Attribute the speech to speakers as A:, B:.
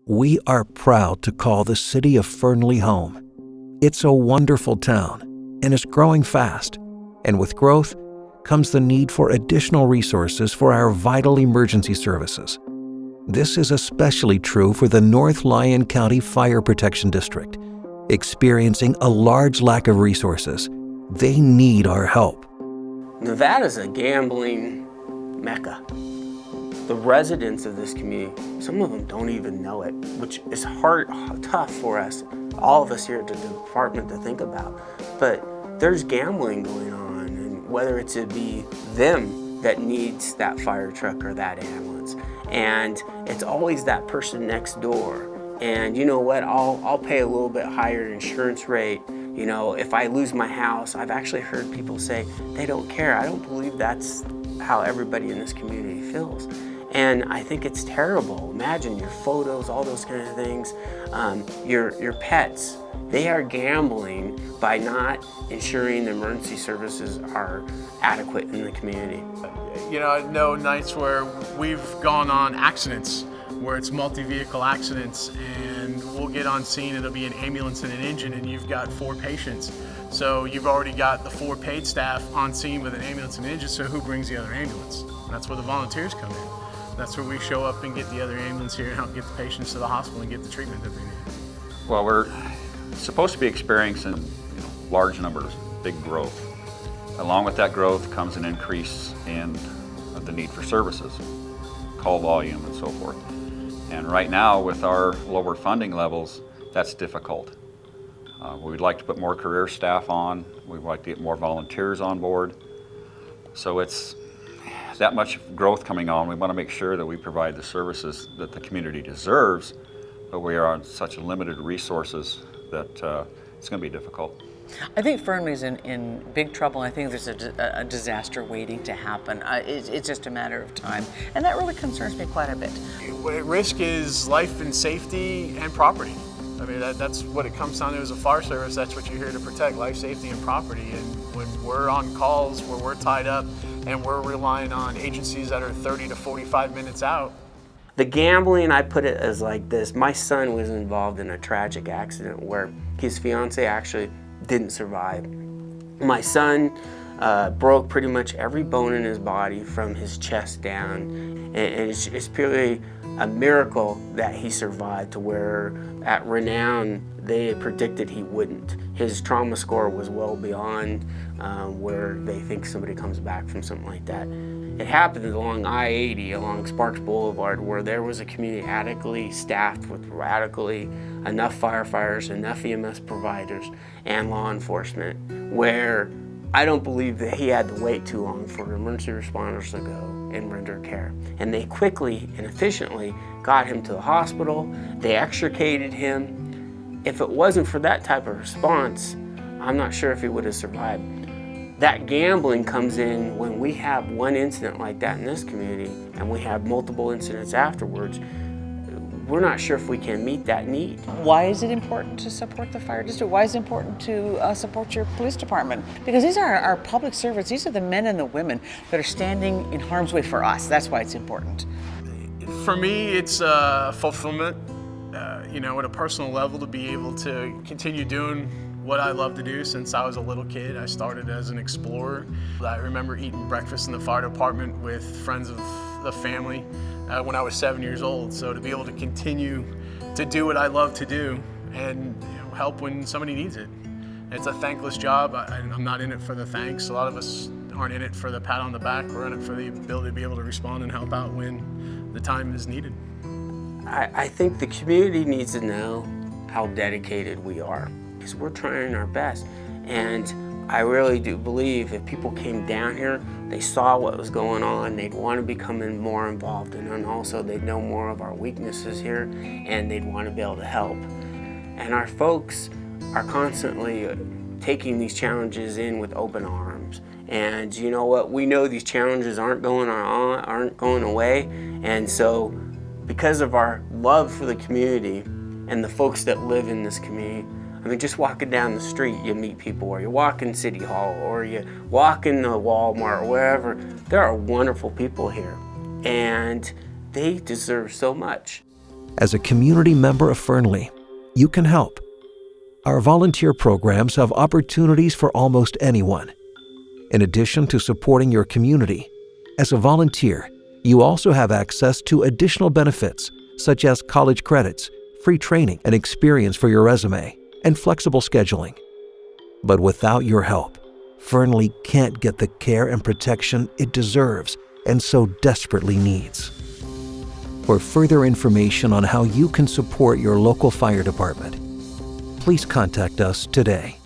A: We are proud to call the city of Fernley home. It's a wonderful town, and it's growing fast. And with growth comes the need for additional resources for our vital emergency services. This is especially true for the North Lyon County Fire Protection District, experiencing a large lack of resources. They need our help.
B: Nevada's a gambling mecca. The residents of this community, some of them don't even know it, which is tough for us, all of us here at the department to think about. But there's gambling going on, and whether it's to be them that needs that fire truck or that ambulance. And it's always that person next door. And you know what, I'll pay a little bit higher insurance rate. You know, if I lose my house, I've actually heard people say they don't care. I don't believe that's how everybody in this community feels. And I think it's terrible. Imagine your photos, all those kind of things, your pets. They are gambling by not ensuring the emergency services are adequate in the community.
C: You know, I know nights where we've gone on accidents, where it's multi-vehicle accidents, and we'll get on scene, it'll be an ambulance and an engine, and you've got 4 patients. So you've already got the 4 paid staff on scene with an ambulance and an engine, so who brings the other ambulance? And that's where the volunteers come in. That's where we show up and get the other ambulance here and help get the patients to the hospital and get the treatment that they need.
D: Well, we're supposed to be experiencing large numbers, big growth. Along with that growth comes an increase in the need for services, call volume and so forth. And right now, with our lower funding levels, that's difficult. We'd like to put more career staff on. We'd like to get more volunteers on board. So it's that much growth coming on. We want to make sure that we provide the services that the community deserves, but we are on such limited resources that it's going to be difficult.
E: I think Fernley's in big trouble. I think there's a disaster waiting to happen. It's just a matter of time, and that really concerns me quite a bit.
C: Risk is life and safety and property. I mean, that's what it comes down to as a fire service. That's what you're here to protect, life, safety, and property. And when we're on calls where we're tied up and we're relying on agencies that are 30 to 45 minutes out.
B: The gambling, I put it as like this. My son was involved in a tragic accident where his fiance actually didn't survive. My son broke pretty much every bone in his body from his chest down, and it's purely a miracle that he survived, to where at Renown they had predicted he wouldn't. His trauma score was well beyond where they think somebody comes back from something like that. It happened along I-80, along Sparks Boulevard, where there was a community adequately staffed with adequately enough firefighters, enough EMS providers, and law enforcement, where I don't believe that he had to wait too long for emergency responders to go and render care. And they quickly and efficiently got him to the hospital. They extricated him. If it wasn't for that type of response, I'm not sure if he would have survived. That gambling comes in when we have one incident like that in this community and we have multiple incidents afterwards. We're not sure if we can meet that need.
E: Why is it important to support the fire district? Why is it important to support your police department? Because these are our public servants. These are the men and the women that are standing in harm's way for us. That's why it's important.
C: For me, it's fulfillment, at a personal level, to be able to continue doing what I love to do since I was a little kid. I started as an explorer. I remember eating breakfast in the fire department with friends of the family when I was 7 years old. So to be able to continue to do what I love to do and help when somebody needs it. It's a thankless job. I'm not in it for the thanks. A lot of us aren't in it for the pat on the back. We're in it for the ability to be able to respond and help out when the time is needed.
B: I think the community needs to know how dedicated we are, because we're trying our best. And I really do believe if people came down here, they saw what was going on, they'd want to become more involved, and also they'd know more of our weaknesses here, and they'd want to be able to help. And our folks are constantly taking these challenges in with open arms. And you know what? We know these challenges aren't going away, and so because of our love for the community and the folks that live in this community, I mean, just walking down the street, you meet people, or you walk in City Hall, or you walk in the Walmart, or wherever. There are wonderful people here, and they deserve so much.
A: As a community member of Fernley, you can help. Our volunteer programs have opportunities for almost anyone. In addition to supporting your community, as a volunteer, you also have access to additional benefits such as college credits, free training and experience for your resume, and flexible scheduling. But without your help, Fernley can't get the care and protection it deserves and so desperately needs. For further information on how you can support your local fire department, please contact us today.